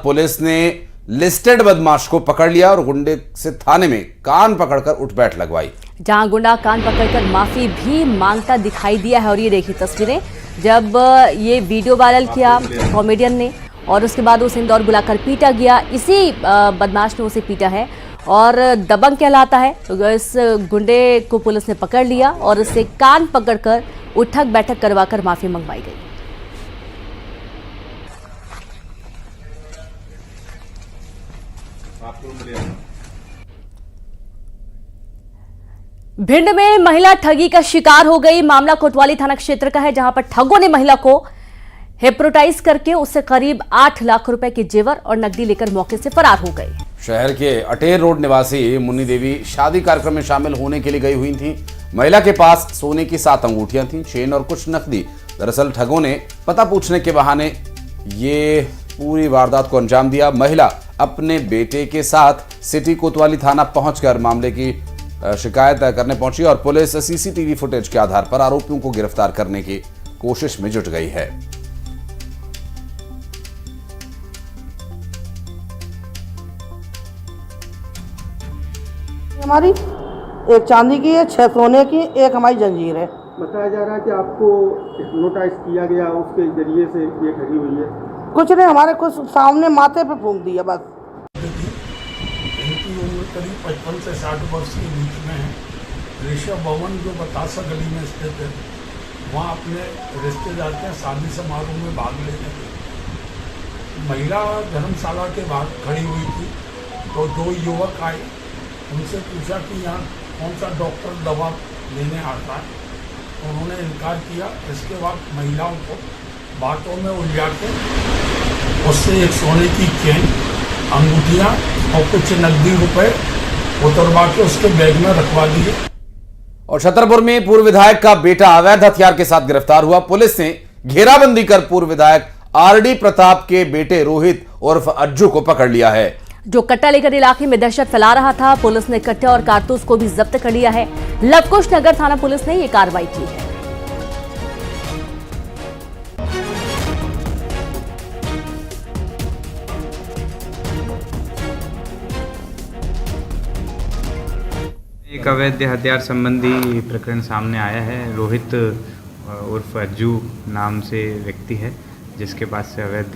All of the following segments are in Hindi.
पुलिस ने लिस्टेड बदमाश को पकड़ लिया और गुंडे से थाने में कान पकड़कर उठबैठ लगवाई। जहां गुंडा कान पकड़कर माफी भी मांगता दिखाई दिया है। और ये देखिए तस्वीरें, जब ये वीडियो वायरल किया कॉमेडियन ने और उसके बाद उसे इंदौर बुलाकर पीटा गया। इसी बदमाश ने उसे पीटा है और दबंग कहलाता है। तो इस गुंडे को पुलिस ने पकड़ लिया और उसे कान पकड़कर उठक बैठक करवाकर माफी मंगवाई गई। भिंड में महिला ठगी का शिकार हो गई। मामला कोतवाली थाना क्षेत्र का है, जहां पर ठगों ने महिला को हिप्नोटाइज करके उससे करीब 8 लाख रुपए के जेवर और नकदी लेकर मौके से फरार हो गए। शहर के अटेर रोड निवासी मुन्नी देवी शादी कार्यक्रम में शामिल होने के लिए गई हुई थी। महिला के पास सोने की 7 अंगूठियां थीं, चेन और कुछ नकदी। दरअसल ठगों ने पता पूछने के बहाने ये पूरी वारदात को अंजाम दिया। महिला अपने बेटे के साथ सिटी कोतवाली थाना पहुंचकर मामले की शिकायत करने पहुंची और पुलिस सीसीटीवी फुटेज के आधार पर आरोपियों को गिरफ्तार करने की कोशिश में जुट गई है। हमारी एक चांदी की है, 6 सोने की, एक हमारी जंजीर है। बताया जा रहा है कि आपको हिप्नोटाइज किया गया, उसके जरिए से ये ठगी हुई है। कुछ नहीं, हमारे कुछ सामने माथे पे फूंक दिया बस। इनकी उम्र करीब 55 से 60 वर्ष के बीच में है। ऋषभ भवन जो बतासा गली में स्थित है, वहाँ अपने रिश्तेदार के शादी समारोह में भाग लेने गए। महिला धर्मशाला के बाहर खड़ी हुई थी तो 2 युवक आए, उनसे पूछा कि यहाँ कौन सा डॉक्टर दवा लेने आता है। उन्होंने इनकार किया। इसके बाद महिलाओं को बातों में उलझा के उससे एक सोने की चेन, अंगूठियाँ और कुछ नकदी रुपए उतरवा के उसके बैग में रखवा दिए। और छतरपुर में पूर्व विधायक का बेटा अवैध हथियार के साथ गिरफ्तार हुआ। पुलिस ने घेराबंदी कर पूर्व विधायक आरडी प्रताप के बेटे रोहित उर्फ अज्जू को पकड़ लिया है, जो कट्टा लेकर इलाके में दहशत फैला रहा था। पुलिस ने कट्टा और कारतूस को भी जब्त कर लिया है। लवकुश नगर थाना पुलिस ने यह कार्रवाई की है। एक अवैध हथियार संबंधी प्रकरण सामने आया है। रोहित उर्फ अज्जू नाम से व्यक्ति है, जिसके पास से अवैध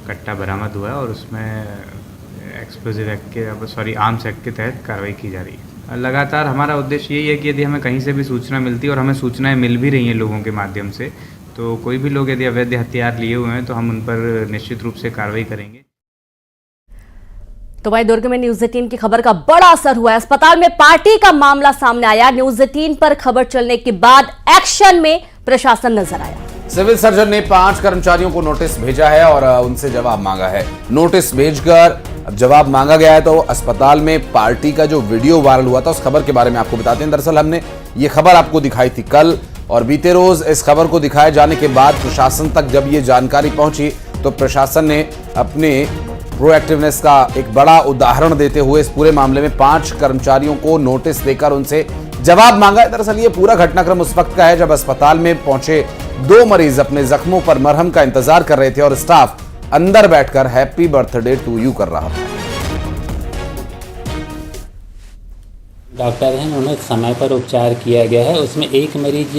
कट्टा बरामद हुआ है और उसमें एक्सप्लोजिव एक्ट के आर्म्स एक्ट के तहत कार्रवाई की जा रही है। लगातार हमारा उद्देश्य यही है कि यदि हमें कहीं से भी सूचना मिलती है और हमें सूचनाएं मिल भी रही हैं लोगों के माध्यम से, तो कोई भी लोग यदि अवैध हथियार लिए हुए हैं तो हम उन पर निश्चित रूप से कार्रवाई करेंगे। तो वहीं दुर्ग में न्यूज 18 की खबर का बड़ा असर हुआ है। अस्पताल में पार्टी का मामला सामने आया। न्यूज 18 पर खबर चलने के बाद एक्शन में प्रशासन नजर आया। सिविल सर्जन ने 5 कर्मचारियों को नोटिस भेजा है और उनसे जवाब मांगा है। नोटिस भेजकर अब जवाब मांगा गया है। तो अस्पताल में पार्टी का जो वीडियो वायरल हुआ था, उस खबर के बारे में आपको बताते हैं। दरअसल हमने ये खबर आपको दिखाई थी कल, और बीते रोज इस खबर को दिखाए जाने के बाद प्रशासन तक जब ये जानकारी पहुंची तो प्रशासन ने अपने प्रोएक्टिवनेस का एक बड़ा उदाहरण देते हुए इस पूरे मामले में 5 कर्मचारियों को नोटिस देकर उनसे जवाब मांगा है। दरअसल ये पूरा घटनाक्रम उस वक्त का है जब अस्पताल में पहुंचे 2 मरीज अपने जख्मों पर मरहम का इंतजार कर रहे थे और स्टाफ अंदर बैठकर हैप्पी बर्थडे टू यू कर रहा था। डॉक्टर हैं, उन्हें समय पर उपचार किया गया है। उसमें एक मरीज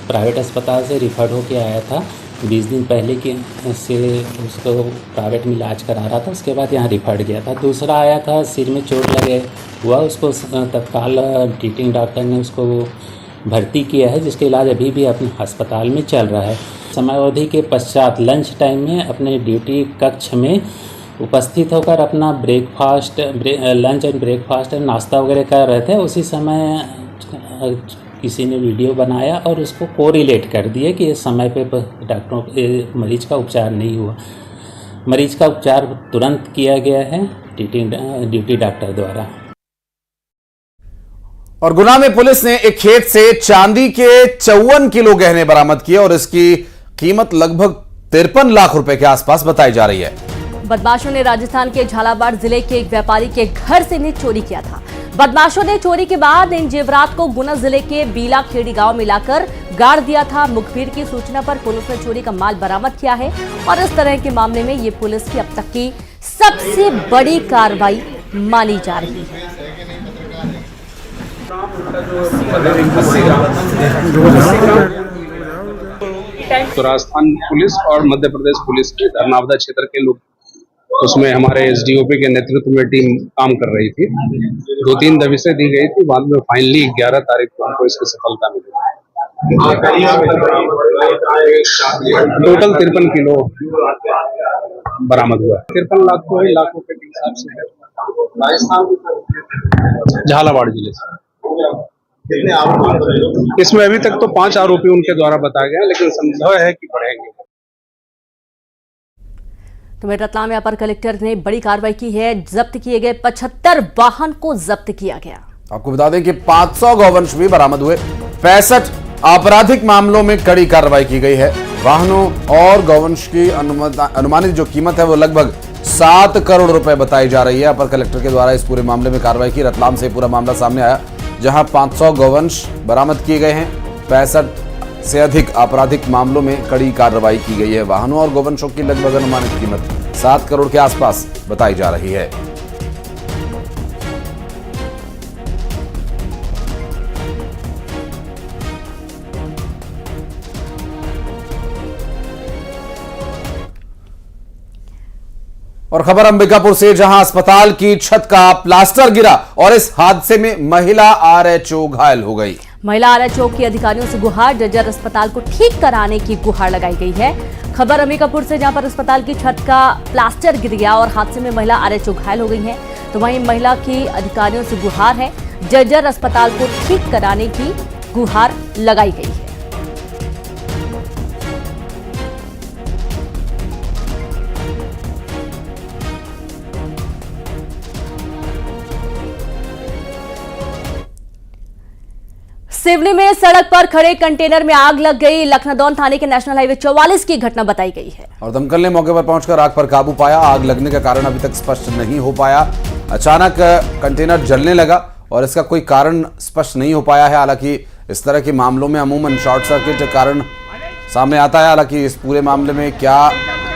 प्राइवेट अस्पताल से रिफर होकर आया था 20 दिन पहले की से उसको प्राइवेट में इलाज करा रहा था, उसके बाद यहाँ रिफर गया था। दूसरा आया था सिर में चोट लगे हुआ, उसको तत्काल ट्रीटिंग डॉक्टर ने उसको भर्ती किया है, जिसका इलाज अभी भी अपने अस्पताल में चल रहा है। समयावधि के पश्चात लंच टाइम में अपने ड्यूटी कक्ष में उपस्थित होकर अपना लंच एंड ब्रेकफास्ट नाश्ता वगैरह कर रहे थे। उसी समय किसी ने वीडियो बनाया और उसको कोरिलेट कर दिया कि इस समय पे डॉक्टरों मरीज का उपचार नहीं हुआ। मरीज का उपचार तुरंत किया गया है ड्यूटी डॉक्टर द्वारा। और गुना में पुलिस ने एक खेत से चांदी के 54 किलो गहने बरामद किए और इसकी कीमत लगभग 53 लाख रुपए के आसपास बताई जा रही है। बदमाशों ने राजस्थान के झालावाड़ जिले के एक व्यापारी के घर से इन्हें चोरी किया था। बदमाशों ने चोरी के बाद इन जेवरात को गुना जिले के बीला खेड़ी गांव में लाकर गाड़ दिया था। मुखबिर की सूचना पर पुलिस ने चोरी का माल बरामद किया है और इस तरह के मामले में ये पुलिस की अब तक की सबसे बड़ी कार्रवाई मानी जा रही है। तो राजस्थान पुलिस और मध्य प्रदेश पुलिस के धर्नावदा क्षेत्र के लोग, उसमें हमारे एसडीओपी के नेतृत्व में टीम काम कर रही थी। 2-3 दबिशें दी गई थी, बाद में फाइनली 11 तारीख को हमको इसकी सफलता मिली। टोटल 53 किलो बरामद हुआ। 53 लाख को ही लाखों के हिसाब से है। झालावाड़ जिले से। इसमें अभी तक तो 5 आरोपी उनके द्वारा बताए गए, लेकिन संभव है कि बढ़ेंगे। तो रतलाम में अपर कलेक्टर ने बड़ी कार्रवाई की है। जब्त किए गए 75 वाहन को जब्त किया गया। आपको बता दें कि 500 गौवंश भी बरामद हुए। 65 आपराधिक मामलों में कड़ी कार्रवाई की गई है। वाहनों और गौवंश की अनुमानित जो कीमत है वो लगभग 7 करोड़ रुपए बताई जा रही है। अपर कलेक्टर के द्वारा इस पूरे मामले में कार्रवाई की। रतलाम से पूरा मामला सामने आया, जहां 500 गौवंश बरामद किए गए हैं। 65 से अधिक आपराधिक मामलों में कड़ी कार्रवाई की गई है। वाहनों और गौवंशों की लगभग अनुमानित कीमत 7 करोड़ के आसपास बताई जा रही है। और खबर अंबिकापुर से, जहां अस्पताल की छत का प्लास्टर गिरा और इस हादसे में महिला आरएचओ घायल हो गई। महिला आरएचओ की अधिकारियों से गुहार, जर्जर अस्पताल को ठीक कराने की गुहार लगाई गई है। खबर अंबिकापुर से, जहां पर अस्पताल की छत का प्लास्टर गिर गया और हादसे में महिला आरएचओ घायल हो गई है। तो वहीं महिला की अधिकारियों से गुहार है, जर्जर अस्पताल को ठीक कराने की गुहार लगाई गई है। सिवनी में सड़क पर खड़े कंटेनर में आग लग गई। लखनदौन थाने के नेशनल हाईवे 44 की घटना बताई गई है। और दमकल ने मौके पर पहुंचकर आग पर काबू पाया। आग लगने का कारण अभी तक स्पष्ट नहीं हो पाया। अचानक कंटेनर जलने लगा और इसका कोई कारण स्पष्ट नहीं हो पाया है। हालांकि इस तरह के मामलों में अमूमन शॉर्ट सर्किट के कारण सामने आता है। हालांकि इस पूरे मामले में क्या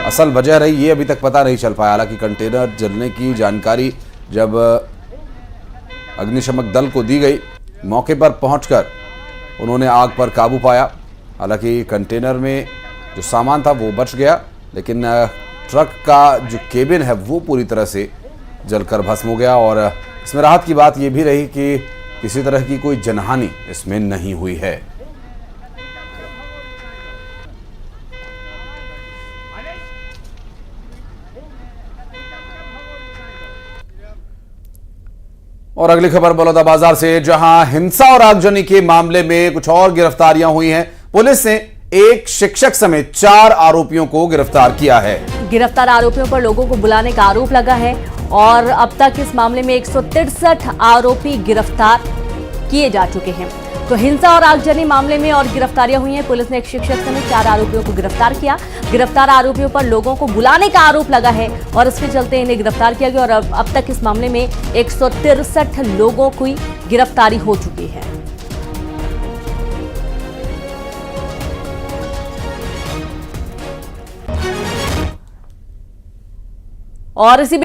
असल वजह रही, ये अभी तक पता नहीं चल पाया। हालांकि कंटेनर जलने की जानकारी जब अग्निशमन दल को दी गई, मौके पर पहुंचकर उन्होंने आग पर काबू पाया। हालांकि कंटेनर में जो सामान था वो बच गया, लेकिन ट्रक का जो केबिन है वो पूरी तरह से जलकर भस्म हो गया। और इसमें राहत की बात ये भी रही कि किसी तरह की कोई जनहानि इसमें नहीं हुई है। और अगली खबर बलौदाबाजार से, जहां हिंसा और आगजनी के मामले में कुछ और गिरफ्तारियां हुई हैं। पुलिस ने एक शिक्षक समेत 4 आरोपियों को गिरफ्तार किया है। गिरफ्तार आरोपियों पर लोगों को बुलाने का आरोप लगा है और अब तक इस मामले में 163 आरोपी गिरफ्तार किए जा चुके हैं। तो हिंसा और आगजनी मामले में और गिरफ्तारियां हुई हैं। पुलिस ने एक शिक्षक समेत 4 आरोपियों को गिरफ्तार किया। गिरफ्तार आरोपियों पर लोगों को बुलाने का आरोप लगा है और इसके चलते इन्हें गिरफ्तार किया गया। और अब तक इस मामले में 163 लोगों की गिरफ्तारी हो चुकी है। और इसी